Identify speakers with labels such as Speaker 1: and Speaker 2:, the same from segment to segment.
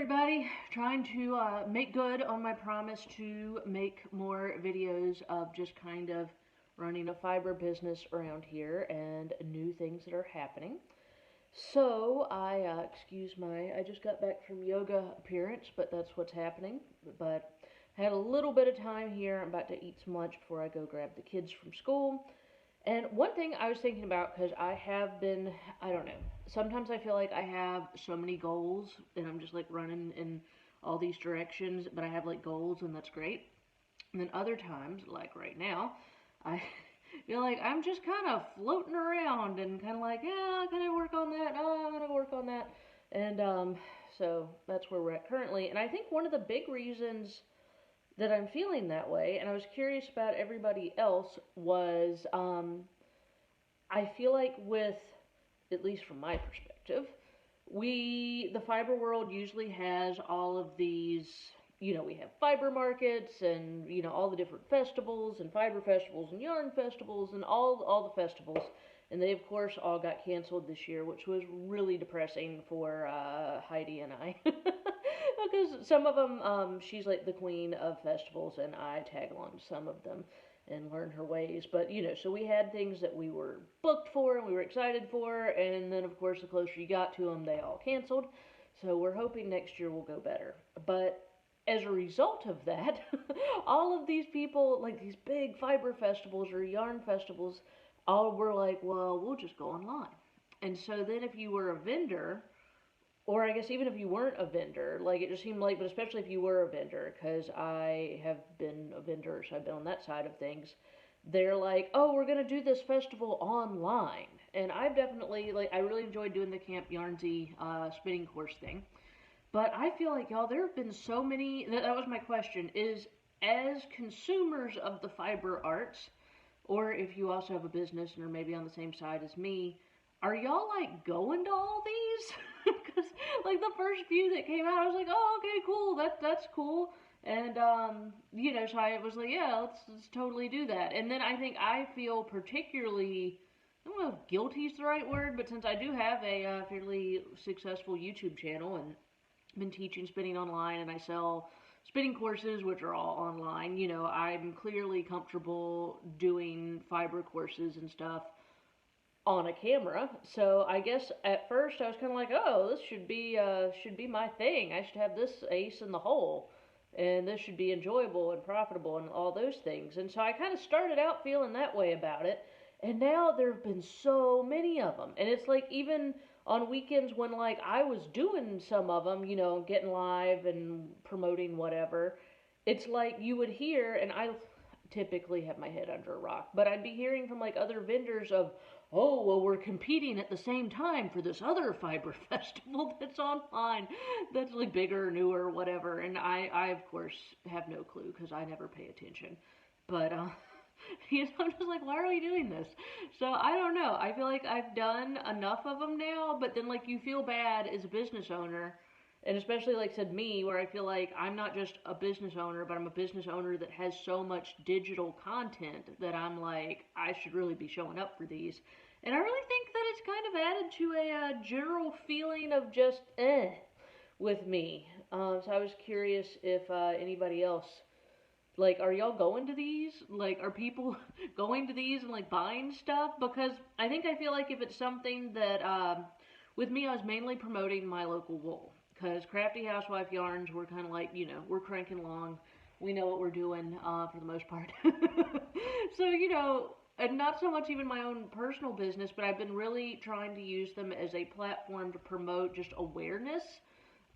Speaker 1: everybody, trying to make good on my promise to make more videos of just kind of running a fiber business around here and new things that are happening. So I just got back from yoga appearance, but that's what's happening. But had a little bit of time here. I'm about to eat some lunch before I go grab the kids from school. And one thing I was thinking about, because I have been, I don't know, sometimes I feel like I have so many goals and I'm just like running in all these directions, but I have like goals and that's great. And then other times, like right now, I feel like I'm just kind of floating around and kind of like, yeah, I'm going to work on that, oh, I'm going to work on that. And so that's where we're at currently. And I think one of the big reasons that I'm feeling that way, and I was curious about everybody else, was I feel like with, at least from my perspective, the fiber world usually has all of these, we have fiber markets and, all the different festivals and fiber festivals and yarn festivals and all the festivals. And they, of course, all got canceled this year, which was really depressing for Heidi and I. Because some of them, she's like the queen of festivals, and I tag along to some of them and learn her ways. But, so we had things that we were booked for and we were excited for, and then, of course, the closer you got to them, they all canceled. So we're hoping next year will go better. But as a result of that, all of these people, like these big fiber festivals or yarn festivals, all were like, well, we'll just go online. And so then if you were a vendor, or I guess even if you weren't a vendor, like it just seemed like, but especially if you were a vendor, because I have been a vendor, so I've been on that side of things, they're like, oh, we're going to do this festival online. And I've definitely, like, I really enjoyed doing the Camp Yarnsy spinning course thing. But I feel like, y'all, there have been so many, that was my question, is as consumers of the fiber arts, or if you also have a business and are maybe on the same side as me, are y'all like going to all these? Because like the first few that came out, I was like, oh, okay, cool, that's cool. And so I was like, yeah, let's totally do that. And then I think I feel particularly, I don't know if guilty is the right word, but since I do have a fairly successful YouTube channel and been teaching spinning online, and I sell spinning courses, which are all online, I'm clearly comfortable doing fiber courses and stuff on a camera. So I guess at first I was kind of like, oh, this should be my thing. I should have this ace in the hole, and this should be enjoyable and profitable and all those things. And so I kind of started out feeling that way about it, and now there have been so many of them. And it's like even on weekends when like I was doing some of them, getting live and promoting whatever, it's like you would hear, and I typically have my head under a rock, but I'd be hearing from like other vendors of, oh, well, we're competing at the same time for this other fiber festival that's online, that's like bigger, newer, whatever. And I of course have no clue because I never pay attention. But I'm just like, why are we doing this? So I don't know. I feel like I've done enough of them now, but then like you feel bad as a business owner. And especially, like I said, me, where I feel like I'm not just a business owner, but I'm a business owner that has so much digital content that I'm like, I should really be showing up for these. And I really think that it's kind of added to a general feeling of just, with me. So I was curious if anybody else, like, are y'all going to these? Like, are people going to these and, like, buying stuff? Because I feel like if it's something that, with me, I was mainly promoting my local wool. Because Crafty Housewife Yarns, we're kind of like, we're cranking along. We know what we're doing for the most part. So, and not so much even my own personal business, but I've been really trying to use them as a platform to promote just awareness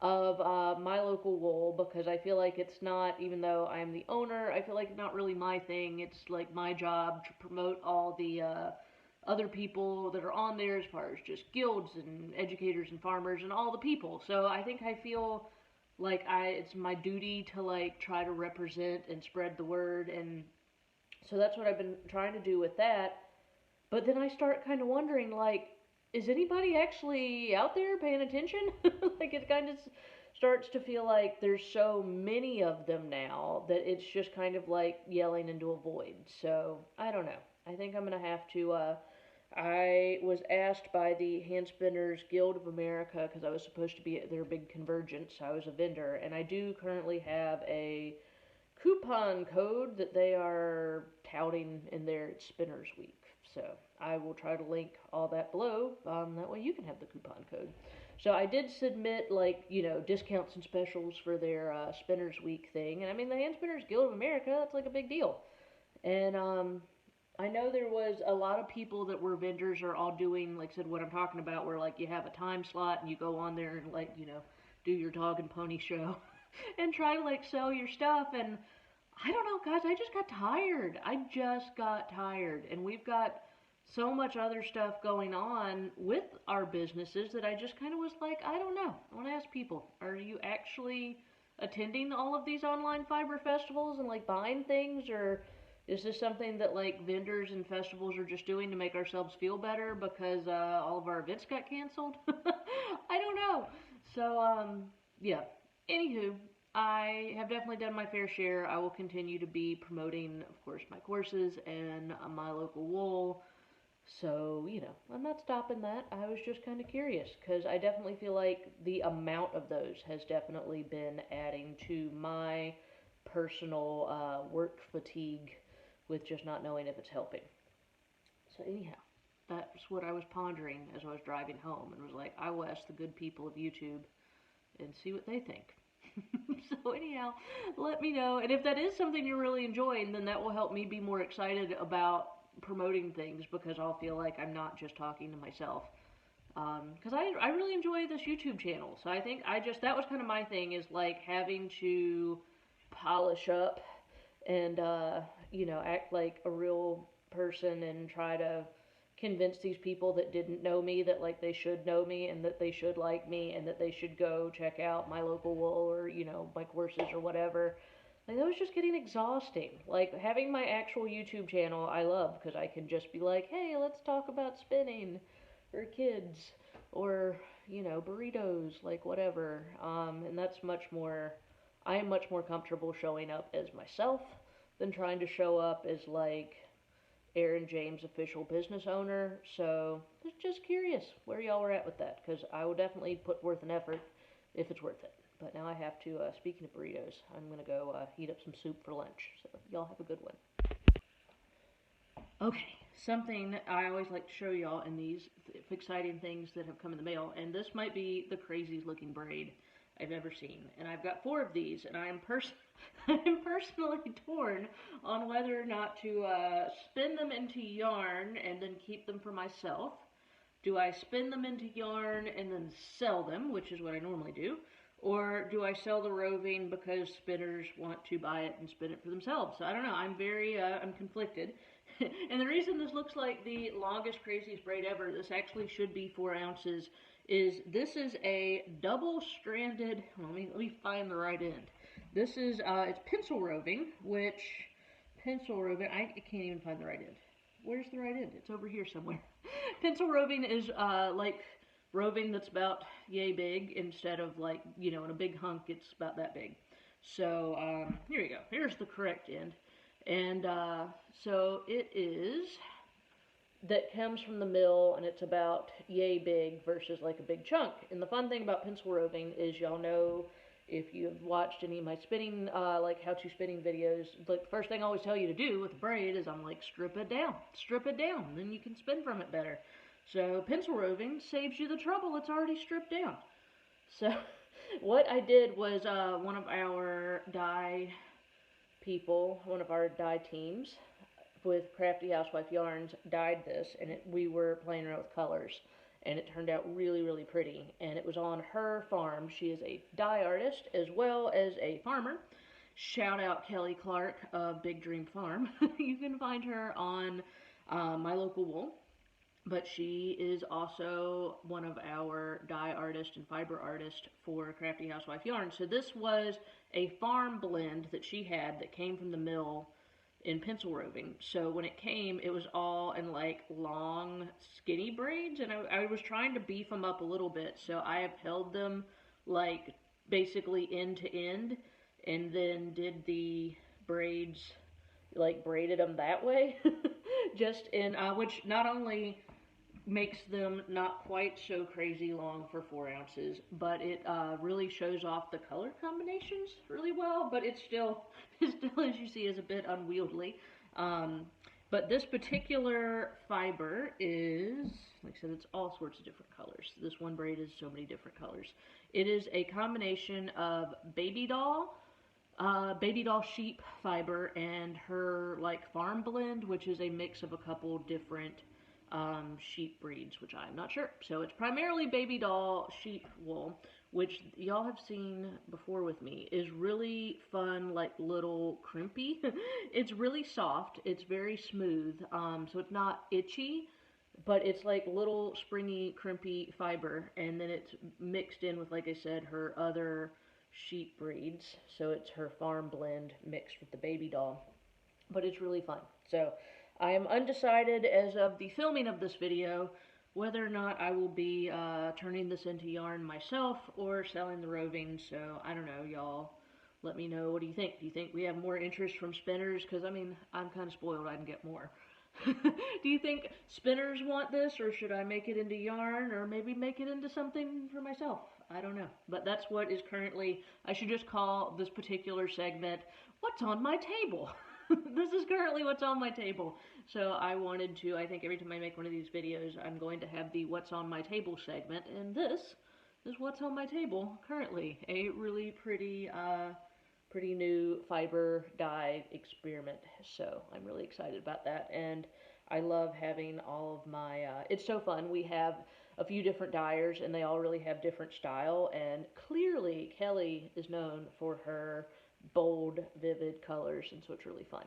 Speaker 1: of my local wool, because I feel like it's not, even though I'm the owner, I feel like it's not really my thing. It's like my job to promote all the other people that are on there as far as just guilds and educators and farmers and all the people. So I think I feel like it's my duty to like try to represent and spread the word, and so that's what I've been trying to do with that. But then I start kind of wondering, like, is anybody actually out there paying attention? Like, it kind of starts to feel like there's so many of them now that it's just kind of like yelling into a void. So I don't know. I think I'm gonna have to I was asked by the Hand Spinners Guild of America, because I was supposed to be at their big convergence. I was a vendor, and I do currently have a coupon code that they are touting in their Spinners Week. So I will try to link all that below. That way you can have the coupon code. So I did submit, like, you know, discounts and specials for their Spinners Week thing. And I mean, the Hand Spinners Guild of America, that's like a big deal. And I know there was a lot of people that were vendors are all doing, like I said, what I'm talking about, where like you have a time slot and you go on there and, like, you know, do your dog and pony show and try to like sell your stuff. And I don't know, guys, I just got tired. And we've got so much other stuff going on with our businesses that I just kind of was like, I don't know. I want to ask people, are you actually attending all of these online fiber festivals and like buying things, or is this something that like vendors and festivals are just doing to make ourselves feel better because all of our events got canceled? I don't know. So, yeah. Anywho, I have definitely done my fair share. I will continue to be promoting, of course, my courses and my local wool. So, you know, I'm not stopping that. I was just kind of curious because I definitely feel like the amount of those has definitely been adding to my personal work fatigue with just not knowing if it's helping. So, anyhow, that's what I was pondering as I was driving home and was like, I will ask the good people of YouTube and see what they think. So anyhow, let me know. And if that is something you're really enjoying, then that will help me be more excited about promoting things, because I'll feel like I'm not just talking to myself. Because I really enjoy this YouTube channel. So I think that was kind of my thing, is like having to polish up and, you know, act like a real person and try to convince these people that didn't know me that like they should know me and that they should like me and that they should go check out my local wool or, you know, my courses or whatever. Like, that was just getting exhausting. Like, having my actual YouTube channel I love, because I can just be like, hey, let's talk about spinning or kids or, you know, burritos, like whatever. And that's much more, I am much more comfortable showing up as myself than trying to show up as like Aaron James, official business owner. So just curious where y'all were at with that, because I will definitely put forth an effort if it's worth it. But now I have to, speaking of burritos, I'm going to go heat up some soup for lunch. So y'all have a good one. Okay, something I always like to show y'all in these exciting things that have come in the mail, and this might be the craziest looking braid I've ever seen. And I've got 4 of these, and I am I'm personally torn on whether or not to spin them into yarn and then keep them for myself. Do I spin them into yarn and then sell them, which is what I normally do? Or do I sell the roving because spinners want to buy it and spin it for themselves? So I don't know. I'm conflicted. And the reason this looks like the longest, craziest braid ever, this actually should be 4 ounces, is this is a double-stranded, let me find the right end. This is, it's pencil roving, I can't even find the right end. Where's the right end? It's over here somewhere. Pencil roving is, like, roving that's about yay big, instead of, like, you know, in a big hunk, it's about that big. So, here we go. Here's the correct end. And, so it is, that comes from the mill, and it's about yay big versus like a big chunk. And the fun thing about pencil roving is, y'all know, if you've watched any of my spinning, like how-to spinning videos, like the first thing I always tell you to do with a braid is I'm like, strip it down, then you can spin from it better. So pencil roving saves you the trouble, it's already stripped down. So what I did was, one of our dye people, one of our dye teams with Crafty Housewife Yarns dyed this, and we were playing around with colors, and it turned out really, really pretty. And it was on her farm. She is a dye artist as well as a farmer. Shout out Kelly Clark of Big Dream Farm. You can find her on my local wool, but she is also one of our dye artists and fiber artists for Crafty Housewife Yarns. So this was a farm blend that she had that came from the mill in pencil roving. So when it came, it was all in like long, skinny braids, and I was trying to beef them up a little bit. So I have held them like basically end to end, and then did the braids, like braided them that way. Just in, which not only makes them not quite so crazy long for 4 ounces, but it really shows off the color combinations really well, but it's still, as you see, is a bit unwieldy. Um, but this particular fiber is, like I said, it's all sorts of different colors. This one braid is so many different colors. It is a combination of baby doll sheep fiber and her like farm blend, which is a mix of a couple different sheep breeds, which I'm not sure. So it's primarily baby doll sheep wool, which y'all have seen before with me, is really fun, like little crimpy. It's really soft. It's very smooth. So it's not itchy, but it's like little springy, crimpy fiber, and then it's mixed in with, like I said, her other sheep breeds. So it's her farm blend mixed with the baby doll, but it's really fun. So I am undecided as of the filming of this video whether or not I will be turning this into yarn myself or selling the roving. So I don't know, y'all. Let me know. What do you think? Do you think we have more interest from spinners? Because, I mean, I'm kind of spoiled. I can get more. Do you think spinners want this, or should I make it into yarn, or maybe make it into something for myself? I don't know. But that's what is currently, I should just call this particular segment, What's on My Table? This is currently what's on my table. So I wanted to, I think every time I make one of these videos, I'm going to have the What's on My Table segment, and this is what's on my table currently. A really pretty new fiber dye experiment. So I'm really excited about that, and I love having all of my, it's so fun. We have a few different dyers, and they all really have different style, and clearly Kelly is known for her bold, vivid colors, and so it's really fun.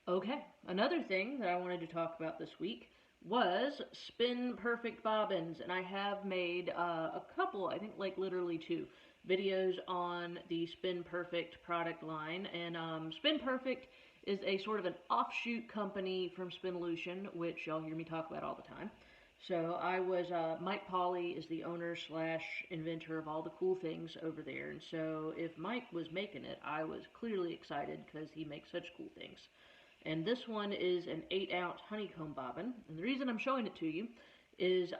Speaker 1: Okay, another thing that I wanted to talk about this week was Spinperfect bobbins, and I have made a couple, I think like literally 2 videos on the Spinperfect product line, and Spinperfect is a sort of an offshoot company from Spinlution, which y'all hear me talk about all the time. So I was, Mike Pauley is the owner slash inventor of all the cool things over there, and so if Mike was making it, I was clearly excited because he makes such cool things. And this one is an 8-ounce honeycomb bobbin. And the reason I'm showing it to you is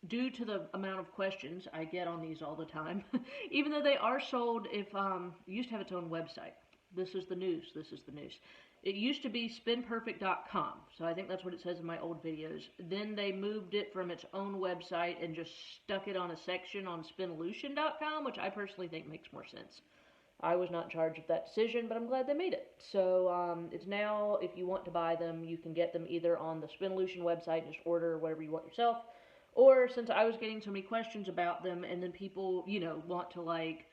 Speaker 1: due to the amount of questions I get on these all the time, even though they are sold, if it used to have its own website. This is the news. This is the news. It used to be spinperfect.com, so I think that's what it says in my old videos. Then they moved it from its own website and just stuck it on a section on spinlution.com, which I personally think makes more sense. I was not in charge of that decision, but I'm glad they made it. So it's now, if you want to buy them, you can get them either on the Spinlution website, just order whatever you want yourself, or since I was getting so many questions about them, and then people, you know, want to like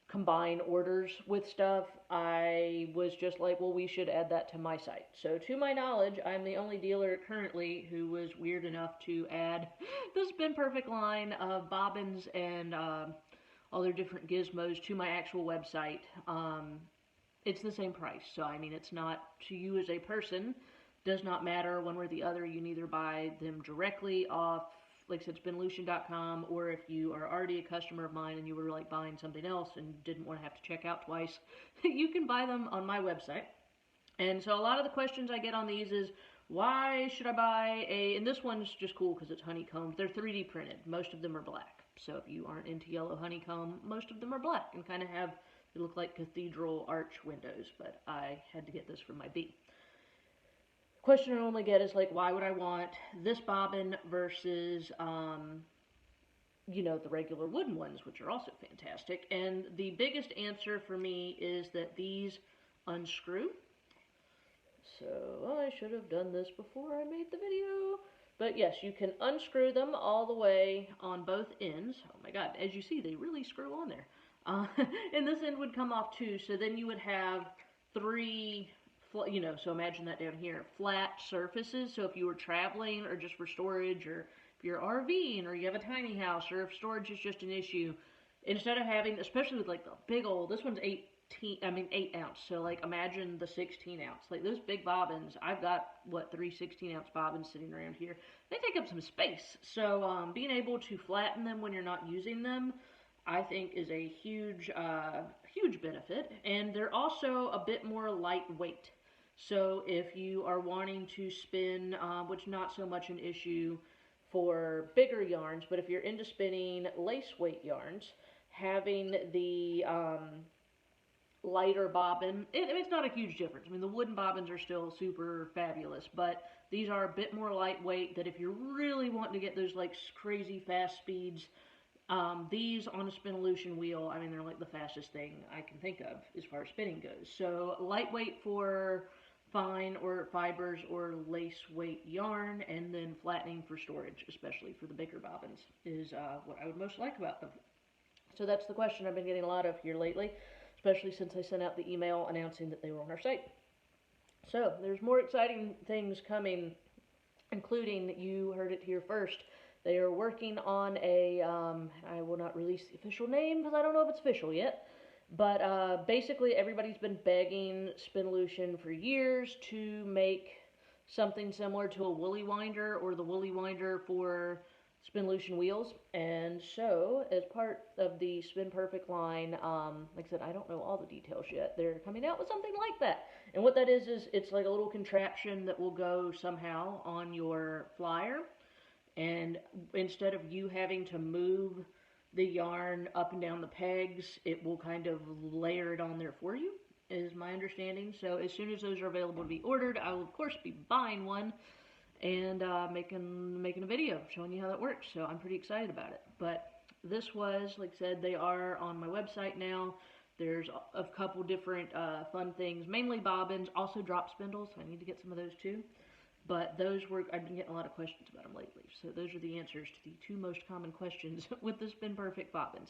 Speaker 1: combine orders with stuff, I was just like, well, we should add that to my site. So to my knowledge, I'm the only dealer currently who was weird enough to add the Spinperfect line of bobbins and all their different gizmos to my actual website. It's the same price. So, I mean, it's not, to you as a person, does not matter one way or the other. You can either buy them directly off, like I said, spinlution.com, or if you are already a customer of mine and you were like buying something else and didn't want to have to check out twice, you can buy them on my website. And so a lot of the questions I get on these is, why should I buy and this one's just cool because it's honeycombed. They're 3D printed. Most of them are black. So if you aren't into yellow honeycomb, most of them are black and kind of they look like cathedral arch windows, but I had to get this for my bee. Question I normally get is like, why would I want this bobbin versus, you know, the regular wooden ones, which are also fantastic? And the biggest answer for me is that these unscrew. So I should have done this before I made the video. But yes, you can unscrew them all the way on both ends. Oh my god, as you see, they really screw on there. And this end would come off too, so then you would have 3, you know, so imagine that down here, flat surfaces. So if you were traveling or just for storage, or if you're RVing or you have a tiny house, or if storage is just an issue, instead of having, especially with like the big old, this one's 8 ounce, so like imagine the 16 ounce, like those big bobbins. I've got, what, 3 16-ounce bobbins sitting around here. They take up some space, so being able to flatten them when you're not using them, I think is a huge benefit, and they're also a bit more lightweight. So if you are wanting to spin, which not so much an issue for bigger yarns, but if you're into spinning lace weight yarns, having the lighter bobbin, it's not a huge difference. I mean, the wooden bobbins are still super fabulous, but these are a bit more lightweight. That if you're really wanting to get those like crazy fast speeds, these on a Spinolution wheel, I mean, they're like the fastest thing I can think of as far as spinning goes. So lightweight for fine or fibers or lace weight yarn, and then flattening for storage, especially for the bigger bobbins, is what I would most like about them. So that's the question I've been getting a lot of here lately, especially since I sent out the email announcing that they were on our site. So there's more exciting things coming, including, you heard it here first, they are working on a, I will not release the official name because I don't know if it's official yet, but basically everybody's been begging Spinolution for years to make something similar to a woolly winder, or the woolly winder for Spinolution wheels. And so, as part of the Spinperfect line, like I said, I don't know all the details yet. They're coming out with something like that. And what that is it's like a little contraption that will go somehow on your flyer. And instead of you having to move the yarn up and down the pegs, it will kind of layer it on there for you, is my understanding. So as soon as those are available to be ordered, I will of course be buying one and making a video showing you how that works. So I'm pretty excited about it. But this was, like I said, they are on my website now. There's a couple different fun things, mainly bobbins, also drop spindles. I need to get some of those too. But those were, I've been getting a lot of questions about them lately. So those are the answers to the two most common questions with the Spinperfect bobbins.